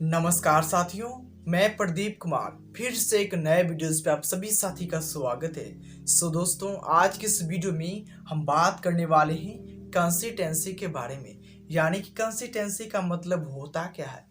नमस्कार साथियों, मैं प्रदीप कुमार फिर से एक नए वीडियोस पे आप सभी साथी का स्वागत है। दोस्तों, आज के इस वीडियो में हम बात करने वाले हैं कंसिस्टेंसी के बारे में, यानी कि कंसिस्टेंसी का मतलब होता क्या है।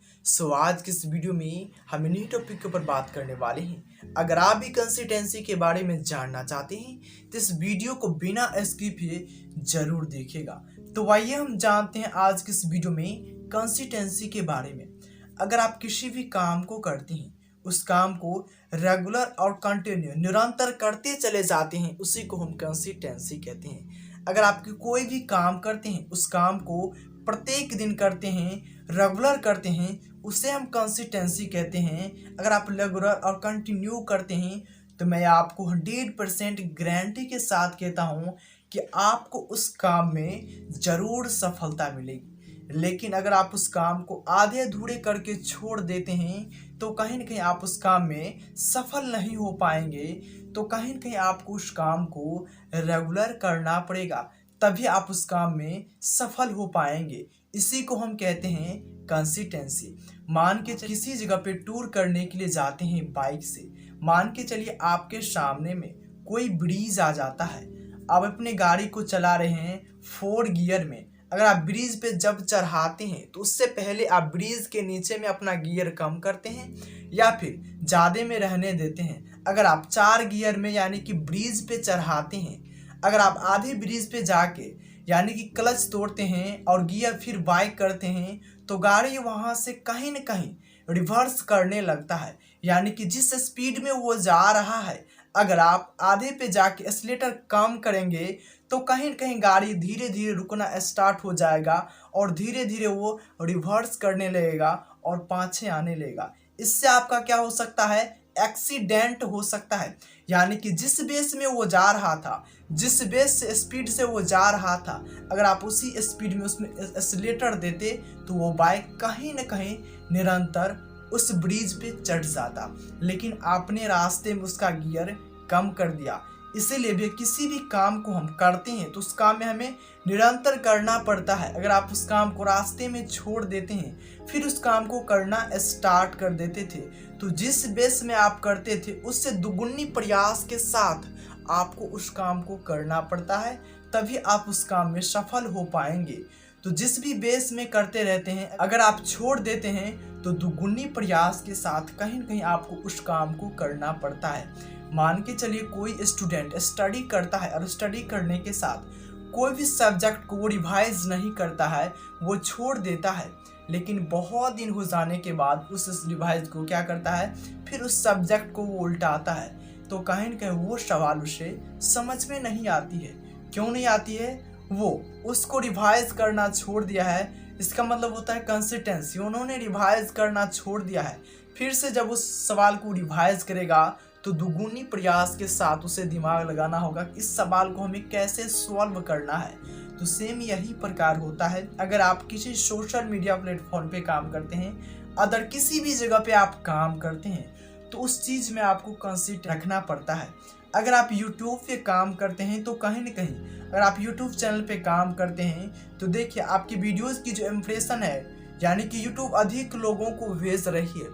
आज के इस वीडियो में हम इन्हीं टॉपिक के ऊपर बात करने वाले हैं। अगर आप भी कंसिस्टेंसी के बारे में जानना चाहते हैं तो इस वीडियो को बिना स्किप किए जरूर देखिएगा। तो आइए हम जानते हैं आज के इस वीडियो में कंसिस्टेंसी के बारे में। अगर आप किसी भी काम को करते हैं, उस काम को रेगुलर और कंटिन्यू निरंतर करते चले जाते हैं, उसी को हम कंसिस्टेंसी कहते हैं। अगर आप कोई भी काम करते हैं, उस काम को प्रत्येक दिन करते हैं, रेगुलर करते हैं, उसे हम कंसिस्टेंसी कहते हैं। अगर आप रेगुलर और कंटिन्यू करते हैं तो मैं आपको 100% गारंटी के साथ कहता हूँ कि आपको उस काम में ज़रूर सफलता मिलेगी। लेकिन अगर आप उस काम को आधे अधूरे करके छोड़ देते हैं तो कहीं ना कहीं आप उस काम में सफल नहीं हो पाएंगे। तो कहीं ना कहीं आपको उस काम को रेगुलर करना पड़ेगा, तभी आप उस काम में सफल हो पाएंगे। इसी को हम कहते हैं कंसिस्टेंसी। मान के किसी जगह पे टूर करने के लिए जाते हैं बाइक से। मान के चलिए आपके सामने में कोई ब्रिज आ जाता है, आप अपनी गाड़ी को चला रहे हैं 4 गियर में। अगर आप ब्रिज पे जब चढ़ाते हैं तो उससे पहले आप ब्रिज के नीचे में अपना गियर कम करते हैं या फिर ज़्यादा में रहने देते हैं। अगर आप 4 गियर में यानी कि ब्रिज पे चढ़ाते हैं, अगर आप आधे ब्रिज पे जाके यानी कि क्लच तोड़ते हैं और गियर फिर बाइक करते हैं तो गाड़ी वहाँ से कहीं न कहीं रिवर्स करने लगता है। यानी कि जिस स्पीड में वो जा रहा है, अगर आप आधे पे जाके एक्सीलेटर कम करेंगे तो कहीं न कहीं गाड़ी धीरे धीरे रुकना स्टार्ट हो जाएगा और धीरे धीरे वो रिवर्स करने लगेगा और पाछे आने लगेगा। इससे आपका क्या हो सकता है, एक्सीडेंट हो सकता है। यानी कि जिस बेस में वो जा रहा था, जिस बेस से स्पीड से वो जा रहा था, अगर आप उसी स्पीड में उसमें एक्सीलेटर देते तो वो बाइक कहीं न कहीं निरंतर उस ब्रिज पे चढ़ जाता। लेकिन आपने रास्ते में उसका गियर कम कर दिया। इसीलिए भी किसी भी काम को हम करते हैं तो उस काम में हमें निरंतर करना पड़ता है। अगर आप उस काम को रास्ते में छोड़ देते हैं फिर उस काम को करना स्टार्ट कर देते थे तो जिस बेस में आप करते थे उससे दुगुनी प्रयास के साथ आपको उस काम को करना पड़ता है, तभी आप उस काम में सफल हो पाएंगे। तो जिस भी बेस में करते रहते हैं, अगर आप छोड़ देते हैं तो दुगुनी प्रयास के साथ कहीं न कहीं आपको उस काम को करना पड़ता है। मान के चलिए कोई स्टूडेंट स्टडी करता है और स्टडी करने के साथ कोई भी सब्जेक्ट को वो रिवाइज नहीं करता है, वो छोड़ देता है। लेकिन बहुत दिन हो जाने के बाद उस रिवाइज को क्या करता है, फिर उस सब्जेक्ट को वो उल्टाता है तो कहीं न कहीं वो सवाल उसे समझ में नहीं आती है। क्यों नहीं आती है? वो उसको रिवाइज करना छोड़ दिया है। इसका मतलब होता है कंसिस्टेंसी। उन्होंने रिवाइज करना छोड़ दिया है। फिर से जब उस सवाल को रिवाइज करेगा तो दुगुनी प्रयास के साथ उसे दिमाग लगाना होगा कि इस सवाल को हमें कैसे सॉल्व करना है। तो सेम यही प्रकार होता है। अगर आप किसी सोशल मीडिया प्लेटफॉर्म पे काम करते हैं, अदर किसी भी जगह पे आप काम करते हैं, तो उस चीज़ में आपको कंसिस्ट रखना पड़ता है। अगर आप यूट्यूब पे काम करते हैं तो कहीं न कहीं अगर आप यूट्यूब चैनल पे काम करते हैं तो देखिए आपकी वीडियोस की जो इम्प्रेशन है, यानी कि यूट्यूब अधिक लोगों को भेज रही है।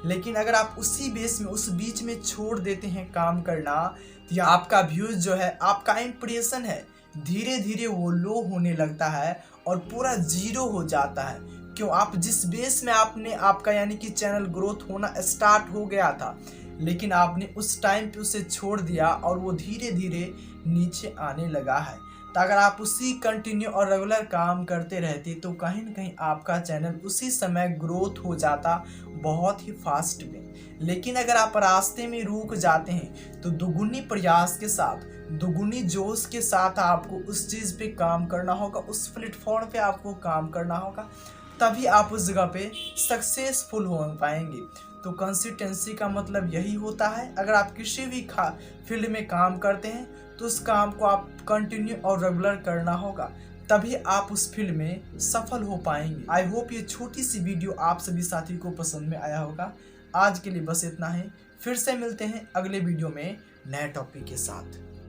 लेकिन अगर आप उसी बेस में उस बीच में छोड़ देते हैं काम करना, या आपका व्यूज जो है, आपका इम्प्रेशन है, धीरे धीरे वो लो होने लगता है और पूरा जीरो हो जाता है। क्यों? आप जिस बेस में आपका यानी कि चैनल ग्रोथ होना स्टार्ट हो गया था, लेकिन आपने उस टाइम पे उसे छोड़ दिया और वो धीरे धीरे नीचे आने लगा है। तो अगर आप उसी कंटिन्यू और रेगुलर काम करते रहते तो कहीं न कहीं आपका चैनल उसी समय ग्रोथ हो जाता बहुत ही फास्ट में। लेकिन अगर आप रास्ते में रुक जाते हैं तो दुगुनी प्रयास के साथ, दुगुनी जोश के साथ आपको उस चीज़ पे काम करना होगा, उस प्लेटफॉर्म पे आपको काम करना होगा, तभी आप उस जगह पे सक्सेसफुल हो पाएंगे। तो कंसिस्टेंसी का मतलब यही होता है। अगर आप किसी भी फील्ड में काम करते हैं तो उस काम को आप कंटिन्यू और रेगुलर करना होगा, तभी आप उस फील्ड में सफल हो पाएंगे। आई होप ये छोटी सी वीडियो आप सभी साथी को पसंद में आया होगा। आज के लिए बस इतना ही। फिर से मिलते हैं अगले वीडियो में नए टॉपिक के साथ।